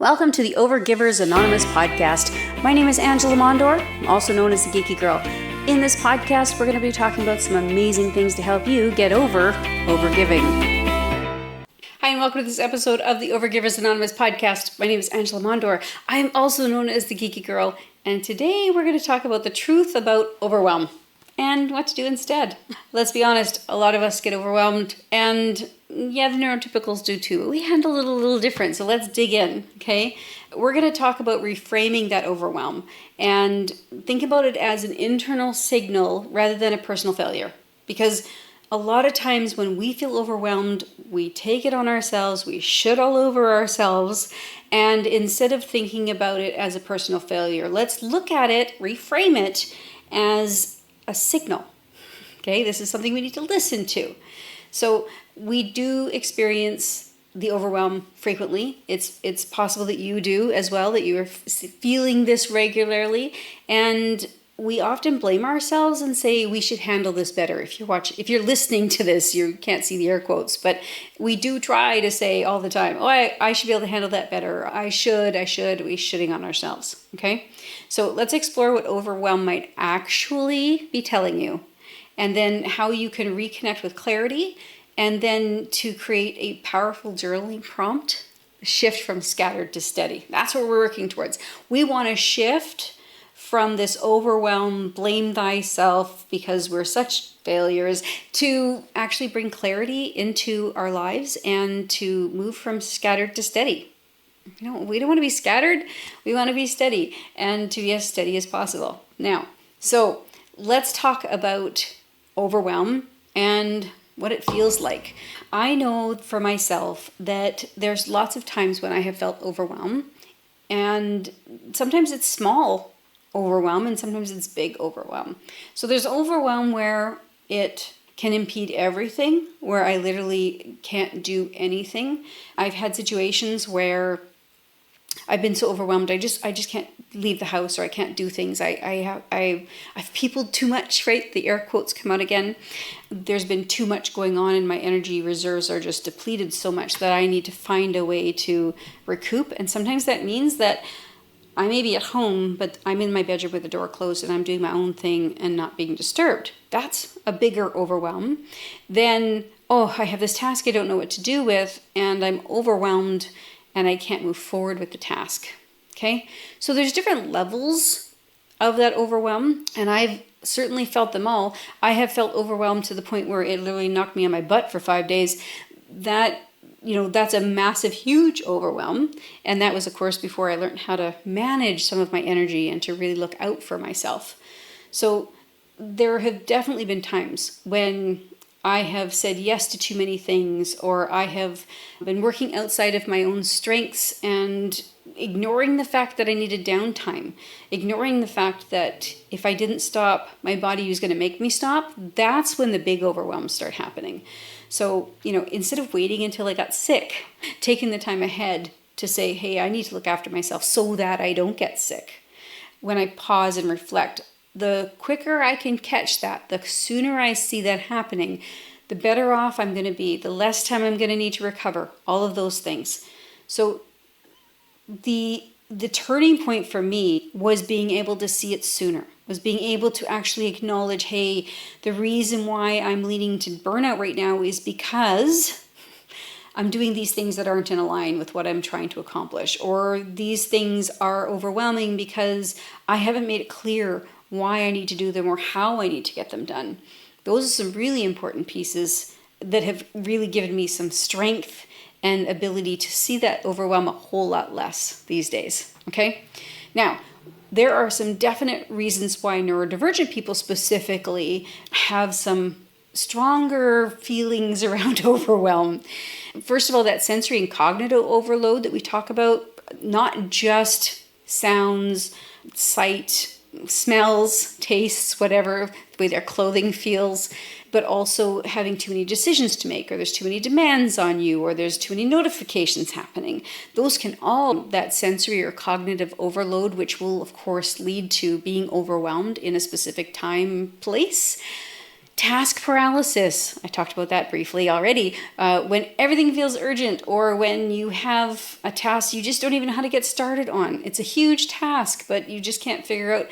Welcome to the Overgivers Anonymous podcast. My name is Angela Mondor, also known as the Geeky Girl. In this podcast, we're going to be talking about some amazing things to help you get over overgiving. Hi, and welcome to this episode of the Overgivers Anonymous podcast. My name is Angela Mondor. I am also known as the Geeky Girl, and today we're going to talk about the truth about overwhelm and what to do instead. Let's be honest, a lot of us get overwhelmed, and yeah, the neurotypicals do too. We handle it a little different, so let's dig in, okay? We're going to talk about reframing that overwhelm and think about it as an internal signal rather than a personal failure. Because a lot of times when we feel overwhelmed, we take it on ourselves, we shit all over ourselves, and instead of thinking about it as a personal failure, let's look at it, reframe it as a signal. Okay, this is something we need to listen to. So we do experience the overwhelm frequently. It's possible that you do as well, that you are feeling this regularly, and we often blame ourselves and say we should handle this better. If you're listening to this, you can't see the air quotes, but we do try to say all the time, oh, I should be able to handle that better. We're shitting on ourselves, okay? So let's explore what overwhelm might actually be telling you, and then how you can reconnect with clarity, and then to create a powerful journaling prompt, shift from scattered to steady. That's what we're working towards. We want to shift from this overwhelm, blame thyself because we're such failures, to actually bring clarity into our lives and to move from scattered to steady. We don't want to be scattered. We want to be steady, and to be as steady as possible. Now, so let's talk about overwhelm and what it feels like. I know for myself that there's lots of times when I have felt overwhelmed, and sometimes it's small overwhelm and sometimes it's big overwhelm. So there's overwhelm where it can impede everything, where I literally can't do anything. I've had situations where I've been so overwhelmed, I just can't leave the house, or I can't do things. I've peopled too much, right? The air quotes come out again. There's been too much going on, and my energy reserves are just depleted so much that I need to find a way to recoup. And sometimes that means that I may be at home, but I'm in my bedroom with the door closed and I'm doing my own thing and not being disturbed. That's a bigger overwhelm than, I have this task I don't know what to do with, and I'm overwhelmed and I can't move forward with the task. Okay? So there's different levels of that overwhelm, and I've certainly felt them all. I have felt overwhelmed to the point where it literally knocked me on my butt for 5 days. That's a massive, huge overwhelm. And that was, of course, before I learned how to manage some of my energy and to really look out for myself. So there have definitely been times when I have said yes to too many things, or I have been working outside of my own strengths and ignoring the fact that I needed downtime, ignoring the fact that if I didn't stop, my body was going to make me stop. That's when the big overwhelms start happening. So, instead of waiting until I got sick, taking the time ahead to say, hey, I need to look after myself so that I don't get sick. When I pause and reflect, the quicker I can catch that, the sooner I see that happening, the better off I'm going to be, the less time I'm going to need to recover, all of those things. So the turning point for me was being able to see it sooner, was being able to actually acknowledge, hey, the reason why I'm leading to burnout right now is because I'm doing these things that aren't in line with what I'm trying to accomplish, or these things are overwhelming because I haven't made it clear why I need to do them or how I need to get them done. Those are some really important pieces that have really given me some strength and ability to see that overwhelm a whole lot less these days, okay? Now, there are some definite reasons why neurodivergent people specifically have some stronger feelings around overwhelm. First of all, that sensory and cognitive overload that we talk about, not just sounds, sight, smells, tastes, whatever, the way their clothing feels, but also having too many decisions to make, or there's too many demands on you, or there's too many notifications happening. Those can all, that sensory or cognitive overload, which will, of course, lead to being overwhelmed in a specific time, place, Task paralysis. I talked about that briefly already. When everything feels urgent, or when you have a task you just don't even know how to get started on. It's a huge task, but you just can't figure out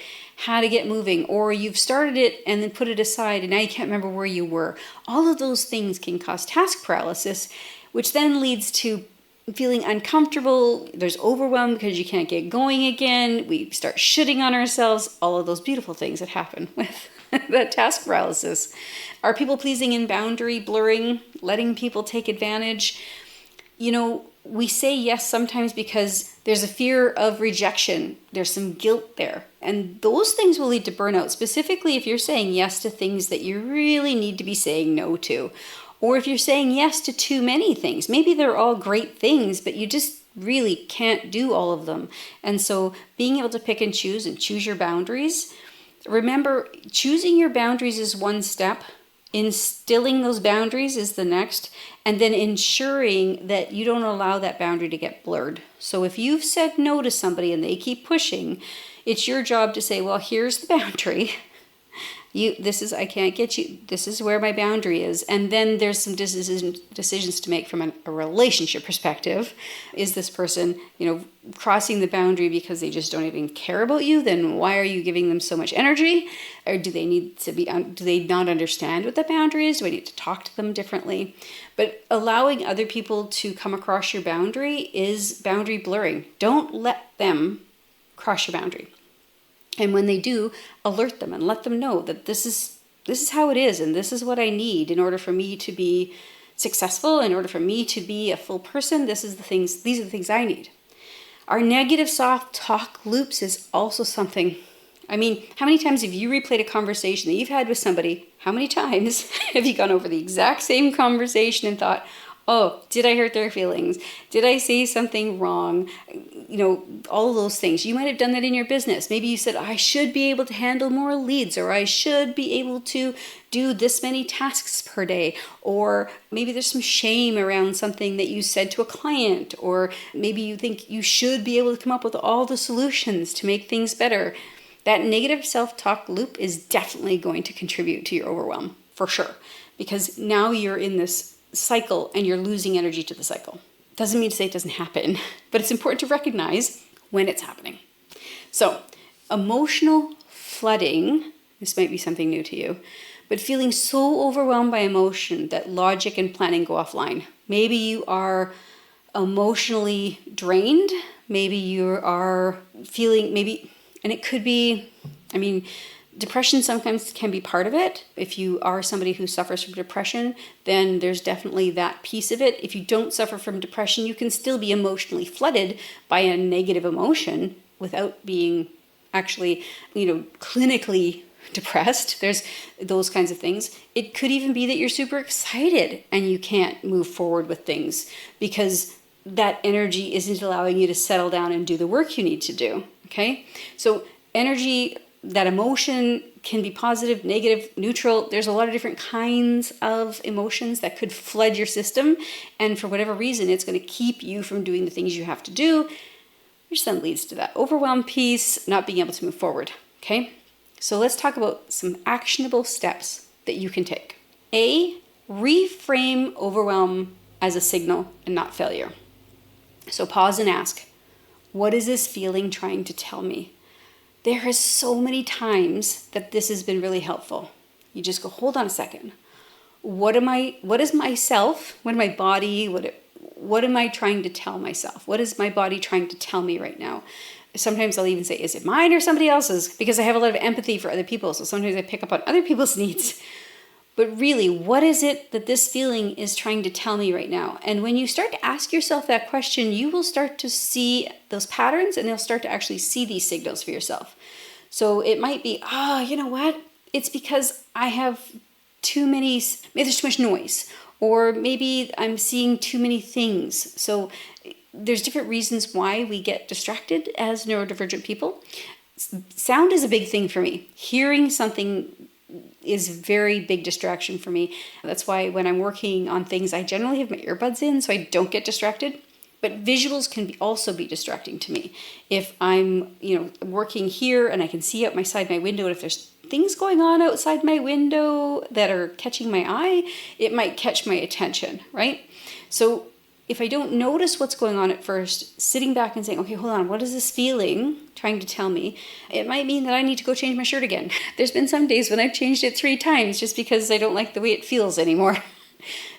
how to get moving, or you've started it and then put it aside and now you can't remember where you were. All of those things can cause task paralysis, which then leads to feeling uncomfortable. There's overwhelm because you can't get going again. We start shitting on ourselves. All of those beautiful things that happen with that task paralysis. Are people pleasing and boundary blurring, letting people take advantage? We say yes sometimes because there's a fear of rejection. There's some guilt there. And those things will lead to burnout, specifically if you're saying yes to things that you really need to be saying no to. Or if you're saying yes to too many things. Maybe they're all great things, but you just really can't do all of them. And so being able to pick and choose your boundaries. Remember, choosing your boundaries is one step. Instilling those boundaries is the next. And then ensuring that you don't allow that boundary to get blurred. So if you've said no to somebody and they keep pushing, it's your job to say, well, here's the boundary. I can't get you. This is where my boundary is. And then there's some decisions to make from a relationship perspective. Is this person, crossing the boundary because they just don't even care about you? Then why are you giving them so much energy? Or do they not understand what the boundary is? Do I need to talk to them differently? But allowing other people to come across your boundary is boundary blurring. Don't let them cross your boundary. And when they do, alert them and let them know that this is how it is, and this is what I need in order for me to be successful, in order for me to be a full person. These are the things I need. Our negative self-talk loops is also something. How many times have you replayed a conversation that you've had with somebody? How many times have you gone over the exact same conversation and thought, oh, did I hurt their feelings? Did I say something wrong? All of those things. You might have done that in your business. Maybe you said, I should be able to handle more leads, or I should be able to do this many tasks per day. Or maybe there's some shame around something that you said to a client, or maybe you think you should be able to come up with all the solutions to make things better. That negative self-talk loop is definitely going to contribute to your overwhelm, for sure, because now you're in this cycle and you're losing energy to the cycle. Doesn't mean to say it doesn't happen, but it's important to recognize when it's happening. So, emotional flooding, this might be something new to you, but feeling so overwhelmed by emotion that logic and planning go offline. Maybe you are emotionally drained. Maybe you are feeling, and it could be, depression sometimes can be part of it. If you are somebody who suffers from depression, then there's definitely that piece of it. If you don't suffer from depression, you can still be emotionally flooded by a negative emotion without being actually, clinically depressed. There's those kinds of things. It could even be that you're super excited and you can't move forward with things because that energy isn't allowing you to settle down and do the work you need to do. Okay? So energy, that emotion can be positive, negative, neutral. There's a lot of different kinds of emotions that could flood your system. And for whatever reason, it's going to keep you from doing the things you have to do, which then leads to that overwhelm piece, not being able to move forward. Okay? So let's talk about some actionable steps that you can take. A, reframe overwhelm as a signal and not failure. So pause and ask, what is this feeling trying to tell me? There are so many times that this has been really helpful. You just go, hold on a second. What is myself? What am my body? What am I trying to tell myself? What is my body trying to tell me right now? Sometimes I'll even say, is it mine or somebody else's? Because I have a lot of empathy for other people. So sometimes I pick up on other people's needs. But really, what is it that this feeling is trying to tell me right now? And when you start to ask yourself that question, you will start to see those patterns and you'll start to actually see these signals for yourself. So it might be, you know what? It's because I have maybe there's too much noise, or maybe I'm seeing too many things. So there's different reasons why we get distracted as neurodivergent people. Sound is a big thing for me. Hearing something is a very big distraction for me. That's why when I'm working on things, I generally have my earbuds in so I don't get distracted. But visuals can also be distracting to me. If I'm, working here and I can see out my window, and if there's things going on outside my window that are catching my eye, it might catch my attention, right? So if I don't notice what's going on at first, sitting back and saying, okay, hold on, what is this feeling trying to tell me? It might mean that I need to go change my shirt again. There's been some days when I've changed it 3 times just because I don't like the way it feels anymore.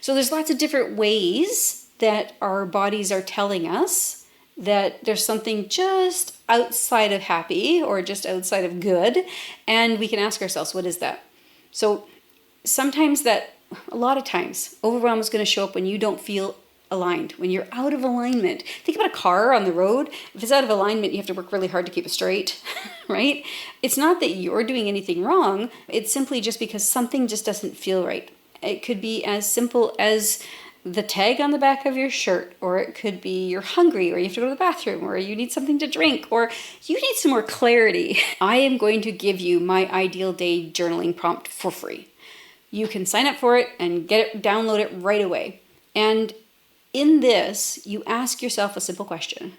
So there's lots of different ways that our bodies are telling us that there's something just outside of happy or just outside of good. And we can ask ourselves, what is that? So a lot of times, overwhelm is going to show up when you don't feel aligned, when you're out of alignment. Think about a car on the road. If it's out of alignment, you have to work really hard to keep it straight, right? It's not that you're doing anything wrong. It's simply just because something just doesn't feel right. It could be as simple as the tag on the back of your shirt, or it could be you're hungry, or you have to go to the bathroom, or you need something to drink, or you need some more clarity. I am going to give you my ideal day journaling prompt for free. You can sign up for it and download it right away. And in this, you ask yourself a simple question.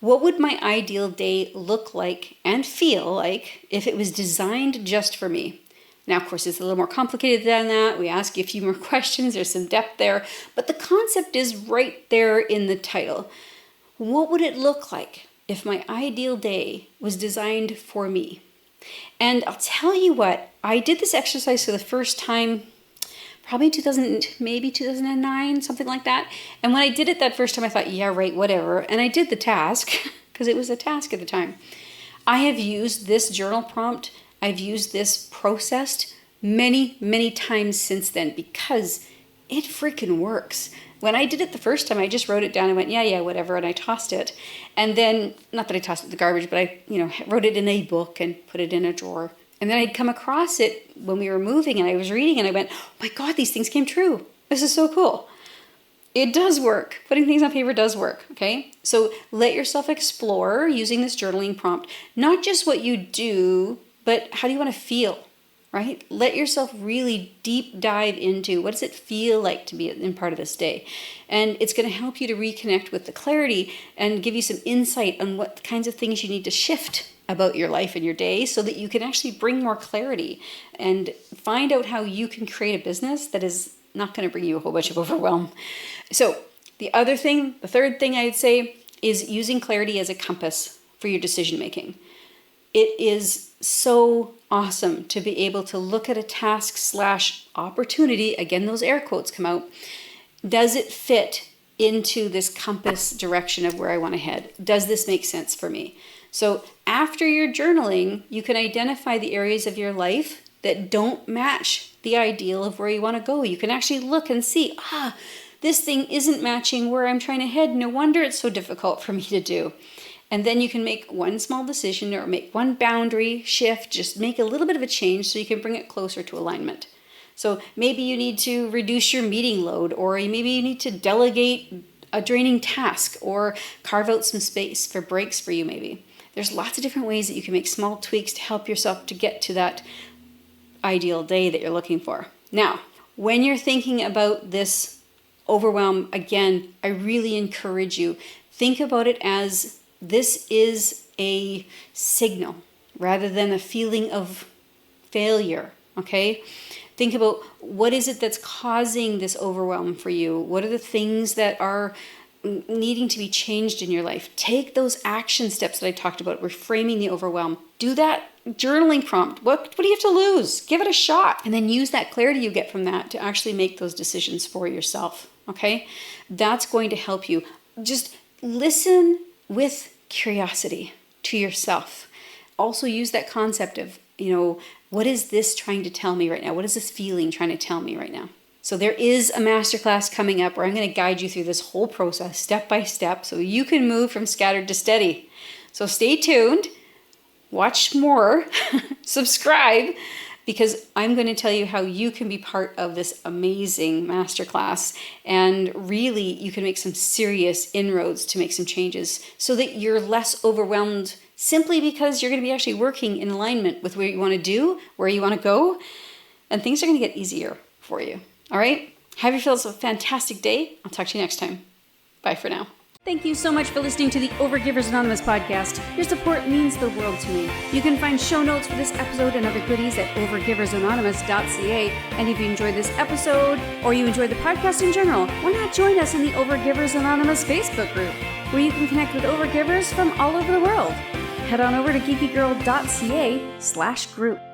What would my ideal day look like and feel like if it was designed just for me? Now, of course, it's a little more complicated than that. We ask you a few more questions. There's some depth there. But the concept is right there in the title. What would it look like if my ideal day was designed for me? And I'll tell you what, I did this exercise for the first time probably 2009, something like that. And when I did it that first time, I thought, yeah, right, whatever. And I did the task because it was a task at the time. I have used this journal prompt. I've used this processed many, many times since then because it freaking works. When I did it the first time, I just wrote it down and went, yeah, whatever. And I tossed it. And then, not that I tossed it in the garbage, but I, wrote it in a book and put it in a drawer. And then I'd come across it when we were moving and I was reading and I went, oh my God, these things came true. This is so cool. It does work. Putting things on paper does work, okay? So let yourself explore using this journaling prompt, not just what you do, but how do you want to feel, right? Let yourself really deep dive into what does it feel like to be in part of this day. And it's going to help you to reconnect with the clarity and give you some insight on what kinds of things you need to shift about your life and your day so that you can actually bring more clarity and find out how you can create a business that is not going to bring you a whole bunch of overwhelm. So the third thing I'd say is using clarity as a compass for your decision making. It is so awesome to be able to look at a task/opportunity, again, those air quotes come out. Does it fit into this compass direction of where I want to head? Does this make sense for me? So after your journaling, you can identify the areas of your life that don't match the ideal of where you want to go. You can actually look and see, this thing isn't matching where I'm trying to head. No wonder it's so difficult for me to do. And then you can make one small decision or make one boundary shift, just make a little bit of a change so you can bring it closer to alignment. So maybe you need to reduce your meeting load, or maybe you need to delegate a draining task or carve out some space for breaks for you maybe. There's lots of different ways that you can make small tweaks to help yourself to get to that ideal day that you're looking for. Now, when you're thinking about this overwhelm, again, I really encourage you, think about it as this is a signal rather than a feeling of failure, okay? Think about what is it that's causing this overwhelm for you? What are the things that are needing to be changed in your life? Take those action steps that I talked about, reframing the overwhelm. Do that journaling prompt. What do you have to lose? Give it a shot. And then use that clarity you get from that to actually make those decisions for yourself, okay? That's going to help you. Just listen with curiosity to yourself. Also use that concept of, what is this trying to tell me right now? What is this feeling trying to tell me right now? So there is a masterclass coming up where I'm going to guide you through this whole process step by step so you can move from scattered to steady. So stay tuned, watch more, subscribe, because I'm going to tell you how you can be part of this amazing masterclass, and really you can make some serious inroads to make some changes so that you're less overwhelmed simply because you're going to be actually working in alignment with what you want to do, where you want to go, and things are going to get easier for you. All right? Have yourself a fantastic day. I'll talk to you next time. Bye for now. Thank you so much for listening to the Overgivers Anonymous podcast. Your support means the world to me. You can find show notes for this episode and other goodies at overgiversanonymous.ca. And if you enjoyed this episode or you enjoyed the podcast in general, why not join us in the Overgivers Anonymous Facebook group, where you can connect with overgivers from all over the world. Head on over to geekygirl.ca/group.